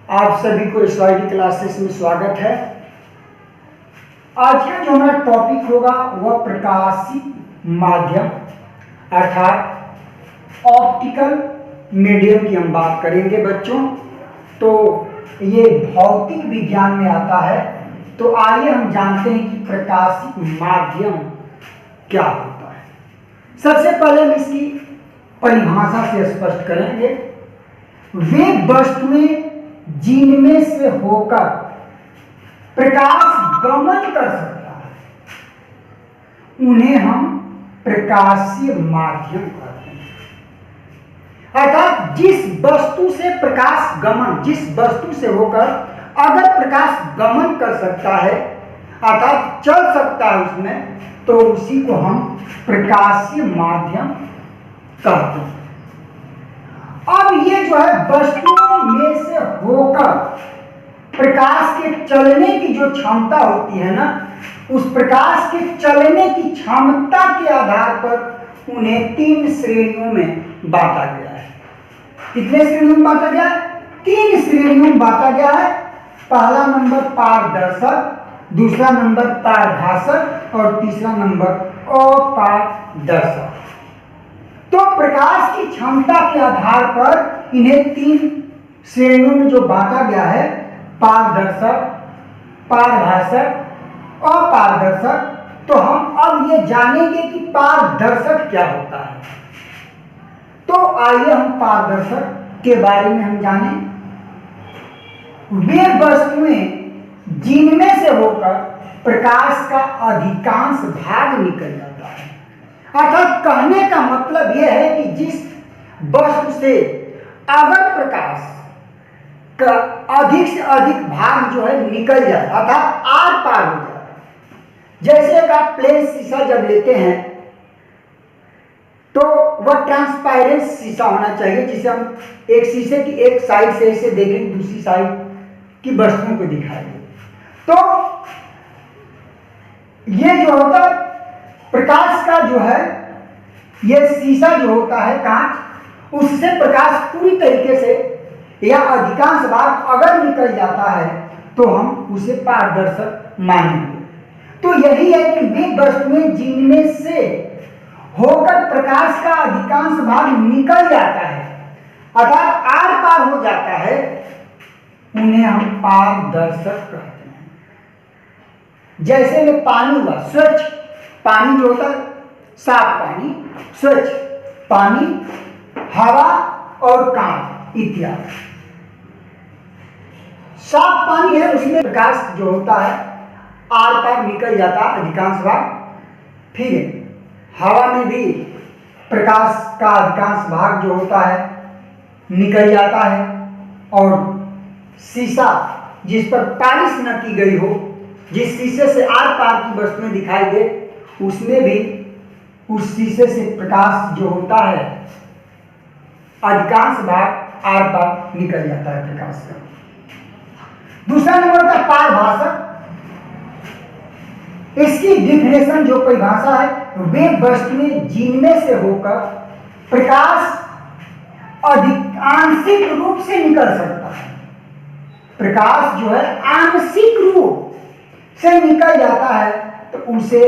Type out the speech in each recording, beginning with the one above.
आप सभी को SYD क्लासेस में स्वागत है। आज का जो हमारा टॉपिक होगा वह प्रकाशित माध्यम अर्थात ऑप्टिकल मीडियम की हम बात करेंगे बच्चों। तो ये भौतिक विज्ञान में आता है। तो आइए हम जानते हैं कि प्रकाशित माध्यम क्या होता है। सबसे पहले हम इसकी परिभाषा से स्पष्ट करेंगे। वे वस्तुएं जिनमें से होकर प्रकाश गमन कर सकता है उन्हें हम प्रकाशीय माध्यम कहते हैं। अर्थात जिस वस्तु से प्रकाश गमन, जिस वस्तु से होकर अगर प्रकाश गमन कर सकता है अर्थात चल सकता है उसमें, तो उसी को हम प्रकाशीय माध्यम कहते हैं। अब ये जो है वस्तुओं में से होकर प्रकाश के चलने की जो क्षमता होती है ना, उस प्रकाश के चलने की क्षमता के आधार पर उन्हें 3 श्रेणियों में बांटा गया है। कितने श्रेणियों में बांटा गया है? 3 श्रेणियों में बांटा गया है। पहला नंबर पारदर्शक, दूसरा नंबर पारभासक और तीसरा नंबर अपारदर्शक। तो प्रकाश की क्षमता के आधार पर इन्हें 3 श्रेणियों में जो बांटा गया है, पारदर्शक, पारभासक, अपारदर्शक। तो हम अब ये जानेंगे कि पारदर्शक क्या होता है। तो आइए हम पारदर्शक के बारे में हम जानें। वे वस्तुएं जिनमें से होकर प्रकाश का अधिकांश भाग निकल जाता है। अर्थात कहने का मतलब यह है कि जिस वस्तु से अगर प्रकाश का अधिक से अधिक भाग जो है निकल जाए अर्थात आर पार हो जाए। जैसे एक आप प्लेन शीशा जब लेते हैं तो वह ट्रांसपेरेंट शीशा होना चाहिए, जिसे हम एक शीशे की एक साइड से ऐसे देखें, दूसरी साइड की वस्तुओं को दिखाई दे। तो ये जो होता है प्रकाश का जो है, ये शीशा जो होता है कांच, उससे प्रकाश पूरी तरीके से या अधिकांश भाग अगर निकल जाता है तो हम उसे पारदर्शक मानेंगे। तो यही है कि वे वस्तुएं जिनमें से होकर प्रकाश का अधिकांश भाग निकल जाता है अर्थात आर पार हो जाता है, उन्हें हम पारदर्शक कहते हैं। जैसे में पानी हुआ, स्वच्छ पानी जो होता है, साफ पानी, स्वच्छ पानी, हवा और कांच इत्यादि। साफ पानी है, उसमें प्रकाश जो होता है आर पार निकल जाता है अधिकांश भाग। फिर हवा में भी प्रकाश का अधिकांश भाग जो होता है निकल जाता है। और शीशा जिस पर पॉलिश न की गई हो, जिस शीशे से आर पार की वस्तुएं दिखाई दे, उसमें भी उस शीशे से प्रकाश जो होता है अधिकांश भाग आर पार निकल जाता है प्रकाश का। दूसरा नंबर का पारभासक। इसकी डिफिनेशन जो परिभाषा है, वे वस्तुएं जिनमें से होकर प्रकाश आंशिक रूप से निकल सकता है। प्रकाश जो है आंशिक रूप से निकल जाता है तो उसे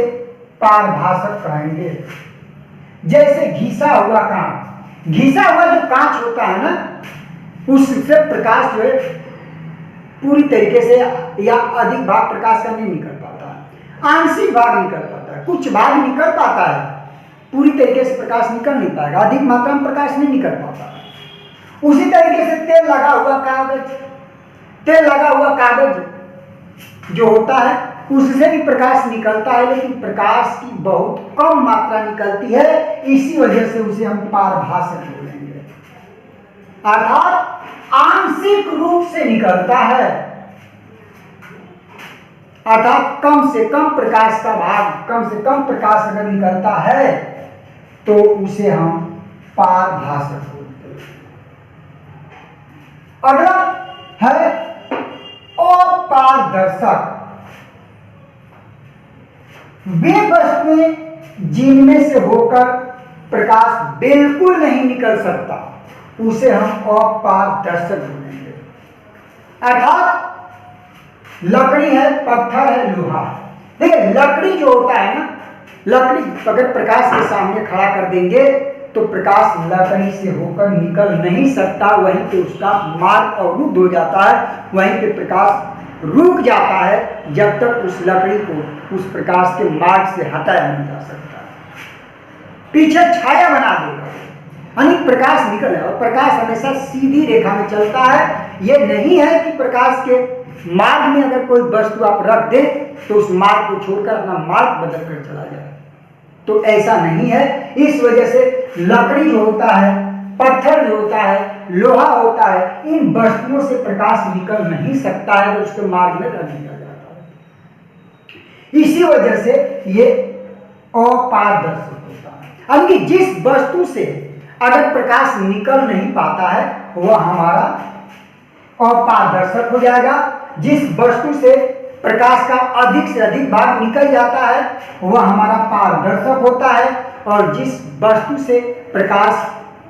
पारभासक कहेंगे। जैसे घिसा हुआ कांच, घिसा हुआ जो कांच होता है ना, उससे प्रकाश जो है पूरी तरीके से या अधिक भाग प्रकाश का नहीं निकल पाता है, आंशिक भाग निकल पाता है, कुछ भाग निकल पाता है, पूरी तरीके से प्रकाश निकल नहीं पाएगा, अधिक मात्रा में प्रकाश नहीं निकल पाता। उसी तरीके से तेल लगा हुआ कागज, तेल लगा हुआ कागज जो होता है उससे भी प्रकाश निकलता है, लेकिन प्रकाश की बहुत कम मात्रा निकलती है, इसी वजह से उसे हम पारभासक बोलेंगे। अर्थात आंशिक रूप से निकलता है, अर्थात कम से कम प्रकाश का भाग, कम से कम प्रकाश अगर निकलता है तो उसे हम पारभासक बोलते हैं। अगला है अपारदर्शक। वे वस्तुएं जिनमें से होकर प्रकाश बिल्कुल नहीं निकल सकता, उसे हम अपारदर्शक बोलेंगे। अर्थात लकड़ी है, पत्थर है, लोहा है। देखिए लकड़ी जो होता है ना, लकड़ी अगर प्रकाश के सामने खड़ा कर देंगे तो प्रकाश लकड़ी से होकर निकल नहीं सकता, वहीं पे उसका मार्ग अवरुद्ध हो जाता है, वहीं पे प्रकाश रुक जाता है जब तक उस लकड़ी को उस प्रकाश के मार्ग से हटाया नहीं जा सकता। पीछे छाया बना देगा, यानी प्रकाश निकल है। और प्रकाश हमेशा सीधी रेखा में चलता है। यह नहीं है कि प्रकाश के मार्ग में अगर कोई वस्तु आप रख दें तो उस मार्ग को छोड़कर अपना मार्ग बदल कर चला जाए, तो ऐसा नहीं है। इस वजह से लकड़ी जो होता है, पत्थर जो होता है, लोहा होता है, इन वस्तुओं से प्रकाश निकल नहीं सकता है तो उसके मार्ग में रख दिया जाता है। इसी वजह से ये अपारदर्शक होता है। यानी कि जिस वस्तु से अगर प्रकाश निकल नहीं पाता है वह हमारा अपारदर्शक हो जाएगा। जिस वस्तु से प्रकाश का अधिक से अधिक भाग निकल जाता है वह हमारा पारदर्शक होता है, और जिस वस्तु से प्रकाश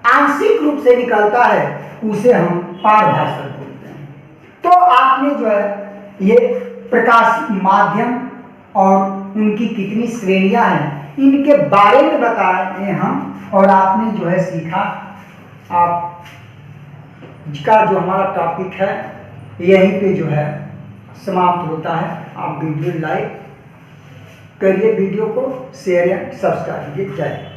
आंशिक रूप से निकलता है उसे हम पारभाषक बोलते हैं। तो आपने जो है ये प्रकाशीय माध्यम और उनकी कितनी श्रेणियां हैं इनके बारे में बताए हैं हम, और आपने जो है सीखा। आप का जो हमारा टॉपिक है यहीं पे जो है समाप्त होता है। आप वीडियो लाइक करिए, वीडियो को शेयर एंड सब्सक्राइब कीजिए। जय हिंद।